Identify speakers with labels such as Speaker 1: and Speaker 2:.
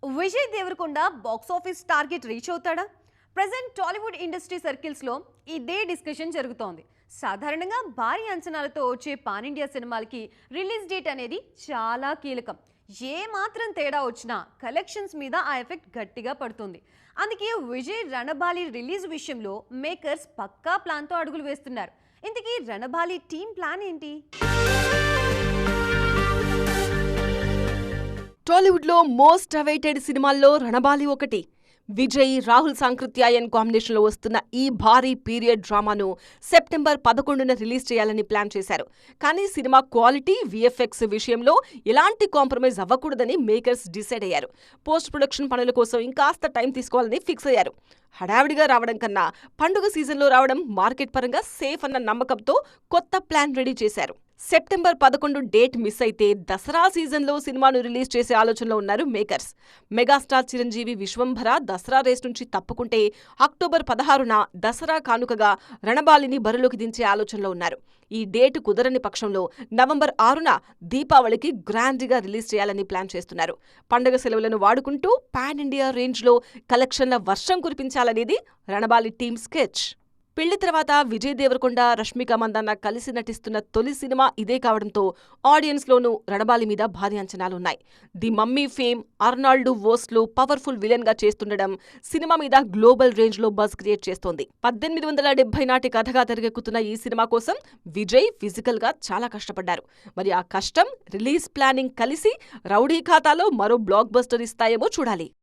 Speaker 1: Vijay Deverakonda box office target reach అవుతాడా? Present Tollywood industry circles లో ఇదే డిస్కషన్ జరుగుతోంది. సాధారణంగా భారీ అంచనాలతో వచ్చే పాన్ ఇండియా సినిమాలకి రిలీజ్ డేట్ అనేది చాలా కీలకం. ఏ మాత్రం తేడా వచ్చినా కలెక్షన్స్ మీద ఆ ఎఫెక్ట్ గట్టిగా పడుతుంది. అందుకే విజయ్ రణబాలి రిలీజ్ విషయంలో మేకర్స్ పక్కా ప్లాన్తో అడుగులు వేస్తున్నారు. ఇంతకీ రణబాలి టీమ్ ప్లాన్ ఏంటి?
Speaker 2: టాలీవుడ్లో మోస్ట్ అవైటెడ్ సినిమాల్లో రణబాలి ఒకటి. విజయ్, రాహుల్ సాంకృత్యాయన్ కాంబినేషన్లో వస్తున్న ఈ భారీ పీరియడ్ డ్రామాను సెప్టెంబర్ 11న రిలీజ్ చేయాలని ప్లాన్ చేశారు. కానీ సినిమా క్వాలిటీ, విఎఫ్ఎక్స్ విషయంలో ఎలాంటి కాంప్రమైజ్ అవ్వకూడదని మేకర్స్ డిసైడ్ అయ్యారు. పోస్ట్ ప్రొడక్షన్ పనుల కోసం ఇంకాస్త టైం తీసుకోవాలని ఫిక్స్ అయ్యారు. హడావిడిగా రావడం కన్నా పండుగ సీజన్లో రావడం మార్కెట్ పరంగా సేఫ్ అన్న నమ్మకంతో కొత్త ప్లాన్ రెడీ చేశారు. సెప్టెంబర్ 11 డేట్ మిస్ అయితే దసరా సీజన్లో సినిమాను రిలీజ్ చేసే ఆలోచనలో ఉన్నారు makers. Megastar Chiranjeevi Vishwambhara Dussehra race నుంచి తప్పుకుంటే అక్టోబర్ 16న దసరా కానుకగా రణబాలిని బరిలోకి దించే ఆలోచనలో ఉన్నారు. ఈ డేట్ కుదరని పక్షంలో నవంబర్ 6న దీపావళికి గ్రాండ్గా రిలీజ్ చేయాలని ప్లాన్ చేస్తున్నారు. పండుగ సెలవులను వాడుకుంటూ పాన్ ఇండియా రేంజ్లో కలెక్షన్ల వర్షం కురిపించాలనేది రణబాలి టీమ్ స్కెచ్. పెళ్లి తర్వాత విజయ్ దేవరకొండ, రష్మిక మందన్న కలిసి నటిస్తున్న తొలి సినిమా ఇదే కావడంతో ఆడియన్స్లోనూ రణబాలి మీద భారీ అంచనాలున్నాయి. The mummy fame, Arnold Vosloo powerful villain గా చేస్తుండడం సినిమా మీద గ్లోబల్ రేంజ్ లో బజ్ క్రియేట్ చేస్తోంది. 1870 నాటి కథగా తెరకెక్కుతున్న ఈ సినిమా కోసం విజయ్ ఫిజికల్ గా చాలా కష్టపడ్డారు. మరి ఆ కష్టం, రిలీజ్ ప్లానింగ్ కలిసి రౌడీ ఖాతాలో మరో బ్లాక్ బస్టర్ ఇస్తాయేమో చూడాలి.